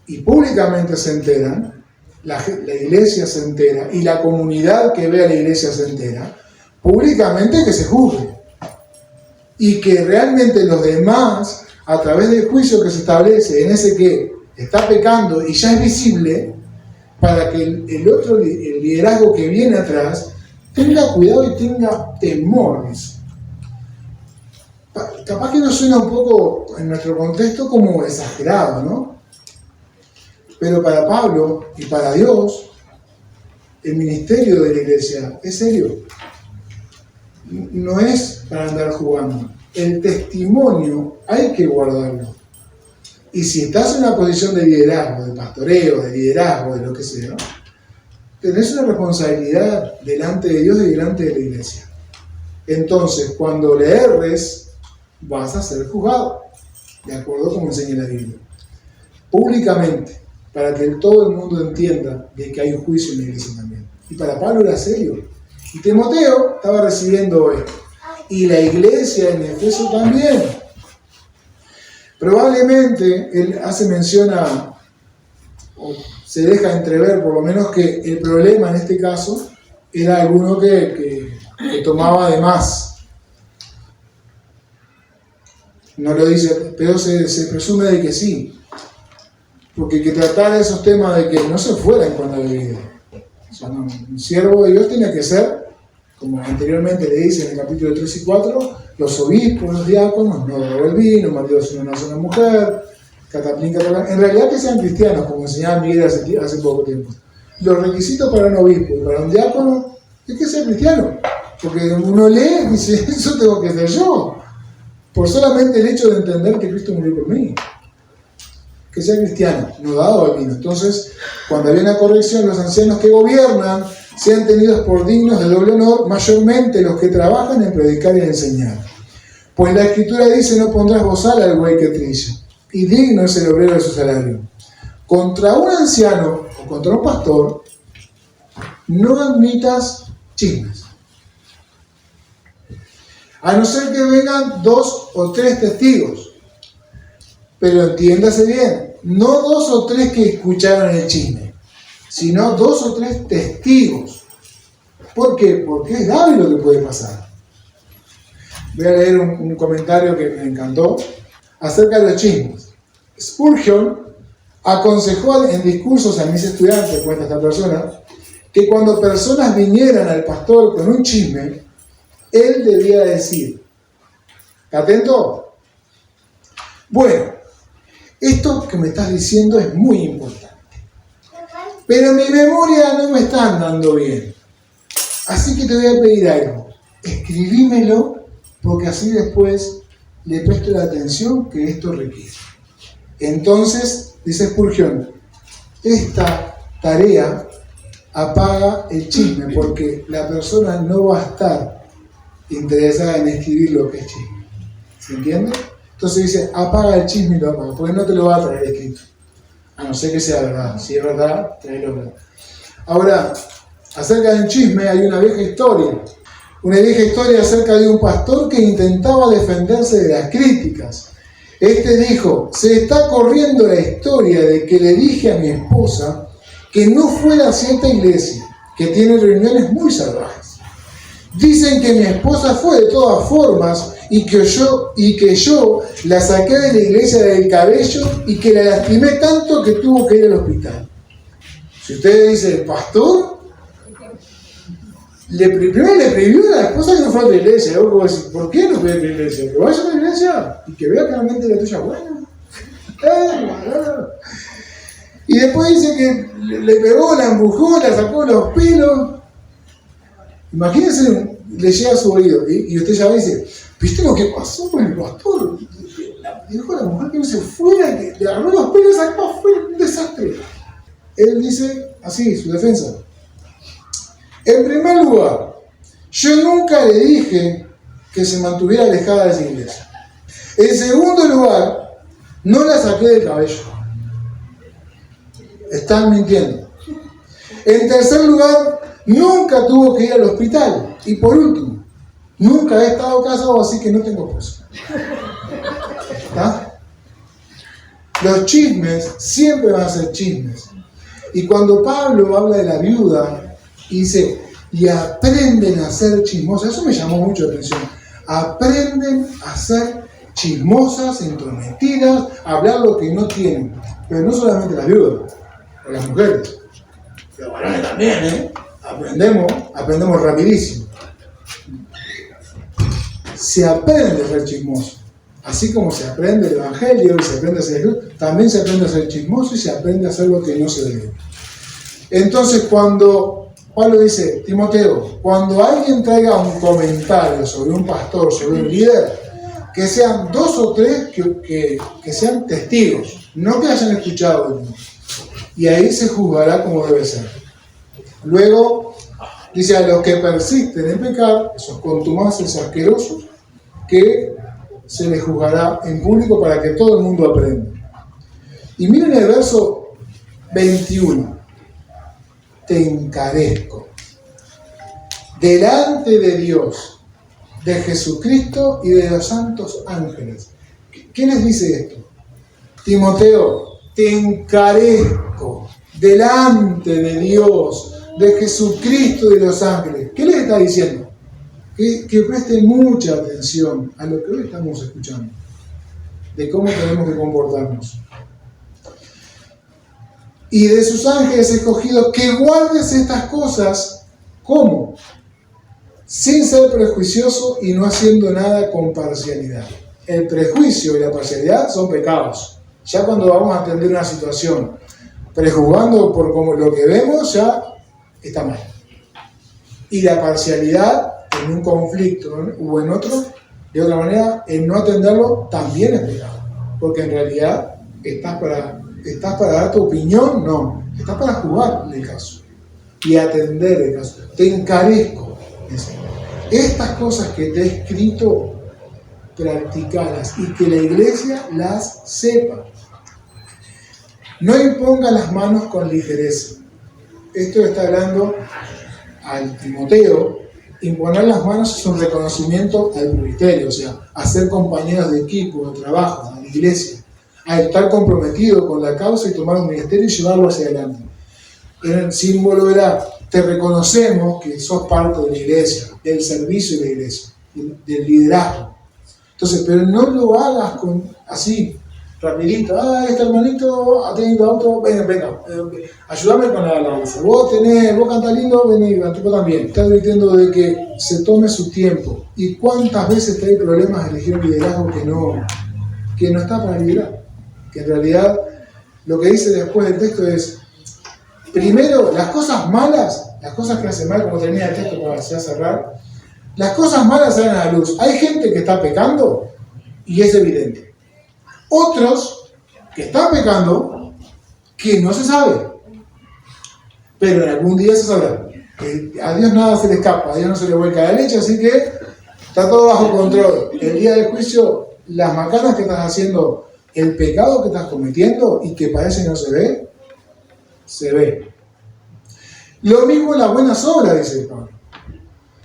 y públicamente se enteran, la iglesia se entera y la comunidad que ve a la iglesia se entera, públicamente que se juzgue. Y que realmente los demás, a través del juicio que se establece en ese que está pecando y ya es visible, para que el liderazgo que viene atrás tenga cuidado y tenga temor. Capaz que nos suena un poco en nuestro contexto como exagerado, ¿no? Pero para Pablo y para Dios, el ministerio de la iglesia es serio. No es para andar jugando. El testimonio hay que guardarlo. Y si estás en una posición de liderazgo, de pastoreo, de liderazgo, de lo que sea, tenés una responsabilidad delante de Dios y delante de la iglesia. Entonces, cuando le erres, vas a ser juzgado. de acuerdo como enseña la Biblia, públicamente, para que todo el mundo entienda de que hay un juicio en la iglesia también. Y para Pablo era serio. Y Timoteo estaba recibiendo esto. Y la iglesia en Efeso también. Probablemente él hace mención a, o se deja entrever por lo menos que el problema en este caso era alguno que tomaba de más. No lo dice, pero se presume de que sí. Porque hay que tratar esos temas de que no se fuera en cuanto a bebida. O sea, no, un siervo de Dios tiene que ser, como anteriormente le dice en el capítulo 3 y 4, los obispos, los diáconos, no roba el vino, marido de una sola mujer, cataplín, en realidad que sean cristianos, como enseñaba Miguel hace poco tiempo. Los requisitos para un obispo y para un diácono es que sea cristiano. Porque uno lee y dice, eso tengo que ser yo. Por solamente el hecho de entender que Cristo murió por mí. Que sea cristiano, no dado al vino. Entonces, cuando había una corrección, los ancianos que gobiernan sean tenidos por dignos de doble honor, mayormente los que trabajan en predicar y en enseñar. Pues la Escritura dice, no pondrás bozal al buey que trilla, y digno es el obrero de su salario. Contra un anciano o contra un pastor, no admitas chismes. A no ser que vengan 2 o 3 testigos. Pero entiéndase bien, no 2 o 3 que escucharon el chisme, sino 2 o 3 testigos. ¿Por qué? Porque es grave lo que puede pasar. Voy a leer un comentario que me encantó acerca de los chismes. Spurgeon aconsejó en discursos a mis estudiantes, cuenta esta persona, que cuando personas vinieran al pastor con un chisme, él debía decir, ¿atento? Bueno, esto que me estás diciendo es muy importante, pero mi memoria no me está andando bien. Así que te voy a pedir algo. Escribímelo, porque así después le presto la atención que esto requiere. Entonces, dice Spurgeon, esta tarea apaga el chisme, porque la persona no va a estar interesada en escribir lo que es chisme. ¿Se entiende? Entonces dice, apaga el chisme y lo apaga, porque no te lo va a traer escrito. A no ser que sea verdad. Si es verdad, tráelo verdad. Ahora, acerca del chisme hay una vieja historia. Una vieja historia acerca de un pastor que intentaba defenderse de las críticas. Este dijo, se está corriendo la historia de que le dije a mi esposa que no fuera a cierta iglesia, que tiene reuniones muy salvajes. Dicen que mi esposa fue de todas formas y que yo la saqué de la iglesia del cabello y que la lastimé tanto que tuvo que ir al hospital. Si usted dice, pastor, primero le prohibió a la esposa que no fuera a la iglesia. Yo puedo decir, ¿por qué no fue a la iglesia? Que vaya a la iglesia y que vea que realmente la tuya es buena. Y después dice que le pegó, la empujó, la sacó los pelos. Imagínense, le llega a su oído y usted ya va y dice, ¿viste lo que pasó con el pastor? Dijo a la mujer que se fuera, que le agarró los pelos y sacó afuera, un desastre. Él dice así, su defensa. En primer lugar, yo nunca le dije que se mantuviera alejada de esa iglesia. En segundo lugar, no la saqué del cabello. Están mintiendo. En tercer lugar, nunca tuvo que ir al hospital. Y por último, nunca he estado casado, así que no tengo esposa. ¿Está? Los chismes siempre van a ser chismes. Y cuando Pablo habla de la viuda, y dice, y aprenden a ser chismosas, eso me llamó mucho la atención. Aprenden a ser chismosas, entrometidas, a hablar lo que no tienen. Pero no solamente las viudas, o las mujeres. Los varones también, aprendemos rapidísimo. Se aprende a ser chismoso. Así como se aprende el evangelio y se aprende a ser Jesús, también se aprende a ser chismoso y se aprende a hacer lo que no se debe. Entonces, cuando Pablo dice, Timoteo, cuando alguien traiga un comentario sobre un pastor, sobre un líder, que sean 2 o 3 que sean testigos, no que hayan escuchado. Y ahí se juzgará como debe ser. Luego, dice, a los que persisten en pecar, esos contumaces asquerosos, que se les juzgará en público para que todo el mundo aprenda. Y miren el verso 21. Te encarezco delante de Dios, de Jesucristo y de los santos ángeles. ¿Qué les dice esto? Timoteo, te encarezco delante de Dios, de Jesucristo y de los ángeles. ¿Qué les está diciendo? Que presten mucha atención a lo que hoy estamos escuchando, de cómo tenemos que comportarnos. Y de sus ángeles escogidos, que guardes estas cosas, ¿cómo? Sin ser prejuicioso y no haciendo nada con parcialidad. El prejuicio y la parcialidad son pecados. Ya cuando vamos a atender una situación prejuzgando por como lo que vemos, ya está mal. Y la parcialidad en un conflicto o en otro, de otra manera, el no atenderlo también es pecado. Porque en realidad estás para dar tu opinión, no. Estás para jugar el caso y atender el caso. Te encarezco. Estas cosas que te he escrito, practicalas y que la iglesia las sepa. No imponga las manos con ligereza. Esto está hablando al Timoteo. Imponer las manos es un reconocimiento al ministerio, o sea, a ser compañeros de equipo, de trabajo, a la iglesia, a estar comprometido con la causa y tomar un ministerio y llevarlo hacia adelante. El símbolo era, te reconocemos que sos parte de la iglesia, del servicio de la iglesia, del liderazgo. Entonces, pero no lo hagas así, rapidito. Este hermanito ha tenido auto, venga, ayúdame con la alabanza. Vos cantás lindo, vení, tú también. Está advirtiendo de que se tome su tiempo. ¿Y cuántas veces trae problemas de elegir un liderazgo que no está para liderar? Que en realidad lo que dice después del texto es, primero, las cosas malas, las cosas que hacen mal, como termina el texto para cerrar, las cosas malas salen a la luz. Hay gente que está pecando y es evidente. Otros que están pecando que no se sabe, pero en algún día se sabrá. Que a Dios nada se le escapa, a Dios no se le vuelca la leche, así que está todo bajo control. El día del juicio, las macanas que estás haciendo, el pecado que estás cometiendo y que parece que no se ve, se ve. Lo mismo en las buenas obras, dice Pablo.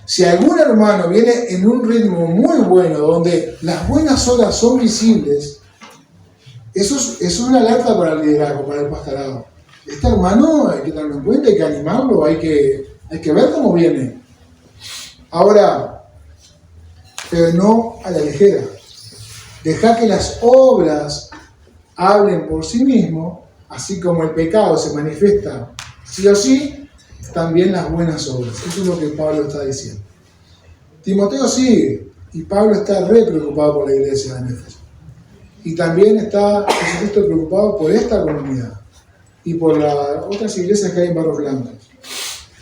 Si algún hermano viene en un ritmo muy bueno, donde las buenas obras son visibles, eso es una alerta para el liderazgo, para el pastorado. Este hermano hay que tenerlo en cuenta, hay que animarlo, hay que ver cómo viene. Ahora, pero no a la ligera. Deja que las obras hablen por sí mismos, así como el pecado se manifiesta sí o sí, también las buenas obras. Eso es lo que Pablo está diciendo. Timoteo sigue, y Pablo está re preocupado por la iglesia de Éfeso. Y también está Jesucristo preocupado por esta comunidad y por las otras iglesias que hay en Barros Blancos,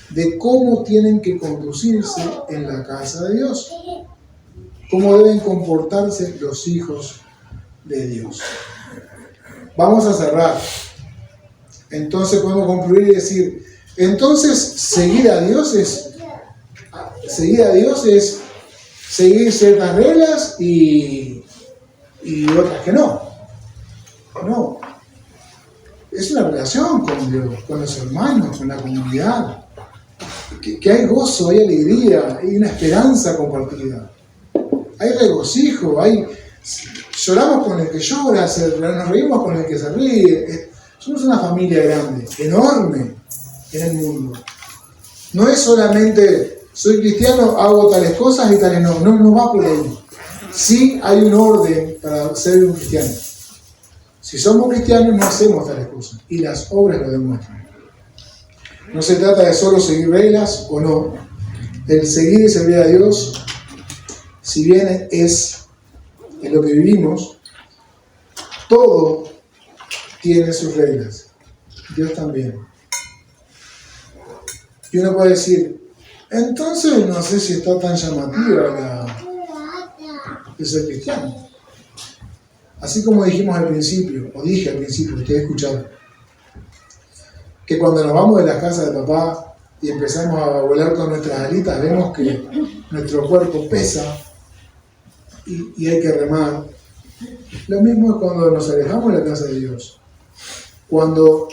de cómo tienen que conducirse en la casa de Dios, cómo deben comportarse los hijos de Dios. Vamos a cerrar. Entonces podemos concluir y decir, entonces seguir a Dios es seguir ciertas reglas y otras que no. No. Es una relación con Dios, con los hermanos, con la comunidad. Que hay gozo, hay alegría, hay una esperanza compartida. Hay regocijo, lloramos con el que llora, nos reímos con el que se ríe. Somos una familia grande, enorme en el mundo. No es solamente, soy cristiano, hago tales cosas y tales no va por ahí. Sí hay un orden para ser un cristiano. Si somos cristianos no hacemos tales cosas y las obras lo demuestran. No se trata de solo seguir reglas o no. El seguir y servir a Dios, si bien es en lo que vivimos, todo tiene sus reglas. Dios también. Y uno puede decir, entonces no sé si está tan llamativa de ser cristiano. Así como dijimos al principio, o dije al principio, ustedes escucharon, que cuando nos vamos de la casa de papá y empezamos a volar con nuestras alitas, vemos que nuestro cuerpo pesa y hay que remar. Lo mismo es cuando nos alejamos de la casa de Dios. Cuando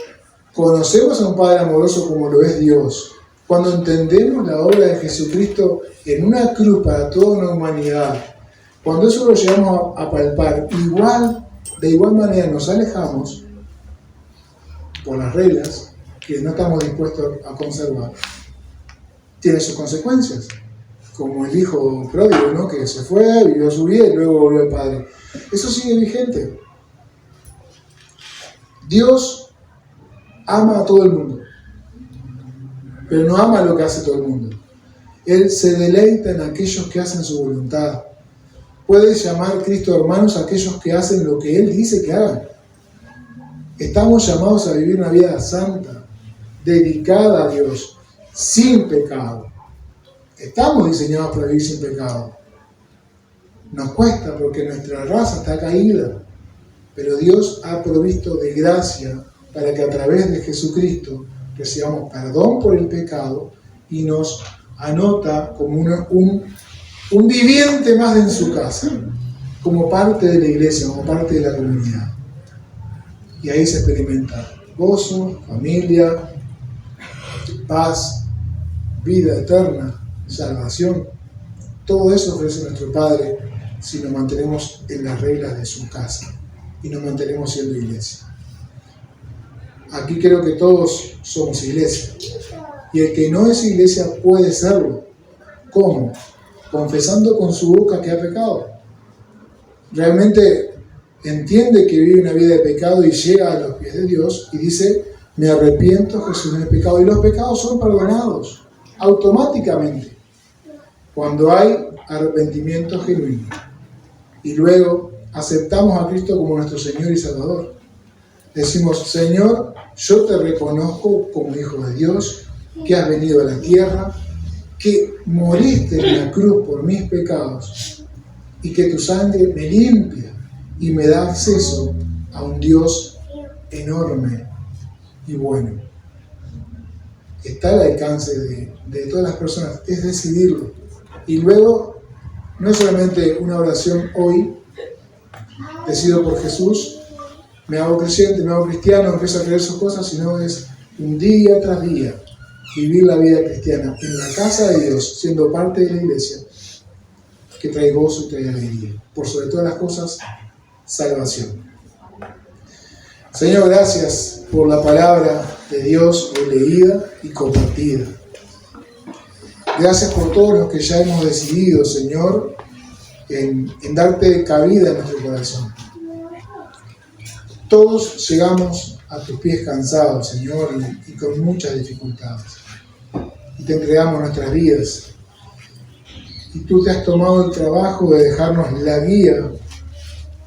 conocemos a un Padre amoroso como lo es Dios, cuando entendemos la obra de Jesucristo en una cruz para toda una humanidad, cuando eso lo llegamos a palpar, de igual manera nos alejamos por las reglas que no estamos dispuestos a conservar, tiene sus consecuencias. Como el hijo pródigo, ¿no? Que se fue, vivió su vida y luego volvió al Padre. Eso sigue vigente. Dios ama a todo el mundo, pero no ama lo que hace todo el mundo. Él se deleita en aquellos que hacen su voluntad. Puede llamar Cristo hermanos a aquellos que hacen lo que Él dice que hagan. Estamos llamados a vivir una vida santa, dedicada a Dios, sin pecado. Estamos diseñados para vivir sin pecado. Nos cuesta porque nuestra raza está caída, pero Dios ha provisto de gracia para que a través de Jesucristo recibamos perdón por el pecado y nos anota como un viviente más en su casa, como parte de la iglesia, como parte de la comunidad. Y ahí se experimenta gozo, familia, paz, vida eterna, salvación. Todo eso ofrece nuestro Padre si nos mantenemos en las reglas de su casa y nos mantenemos siendo iglesia. Aquí creo que todos somos iglesia. Y el que no es iglesia puede serlo. ¿Cómo? Confesando con su boca que ha pecado. Realmente entiende que vive una vida de pecado y llega a los pies de Dios y dice: me arrepiento, Jesús, de mi pecado. Y los pecados son perdonados automáticamente cuando hay arrepentimiento genuino. Y luego aceptamos a Cristo como nuestro Señor y Salvador. Decimos: Señor, yo te reconozco como Hijo de Dios, que has venido a la tierra, que moriste en la cruz por mis pecados y que tu sangre me limpia y me da acceso a un Dios enorme y bueno. Está al alcance de todas las personas, es decidirlo. Y luego, no es solamente una oración hoy, decido por Jesús, me hago creyente, me hago cristiano, empiezo a creer sus cosas, sino es un día tras día vivir la vida cristiana en la casa de Dios, siendo parte de la iglesia, que trae gozo y trae alegría. Por sobre todas las cosas, salvación. Señor, gracias por la palabra de Dios leída y compartida. Gracias por todos los que ya hemos decidido, Señor, en darte cabida en nuestro corazón. Todos llegamos a tus pies cansados, Señor, y con muchas dificultades. Y te entregamos nuestras vidas. Y tú te has tomado el trabajo de dejarnos la guía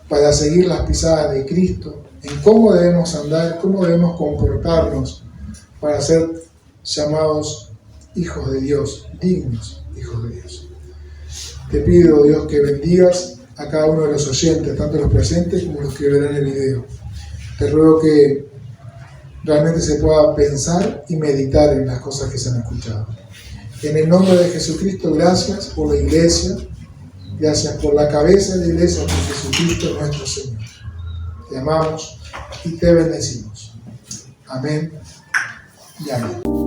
para seguir las pisadas de Cristo, en cómo debemos andar, cómo debemos comportarnos para ser llamados hijos de Dios, dignos hijos de Dios. Te pido, Dios, que bendigas a cada uno de los oyentes, tanto los presentes como los que verán el video. Te ruego que realmente se pueda pensar y meditar en las cosas que se han escuchado. En el nombre de Jesucristo, gracias por la iglesia, gracias por la cabeza de la iglesia, por Jesucristo nuestro Señor. Te amamos y te bendecimos. Amén y amén.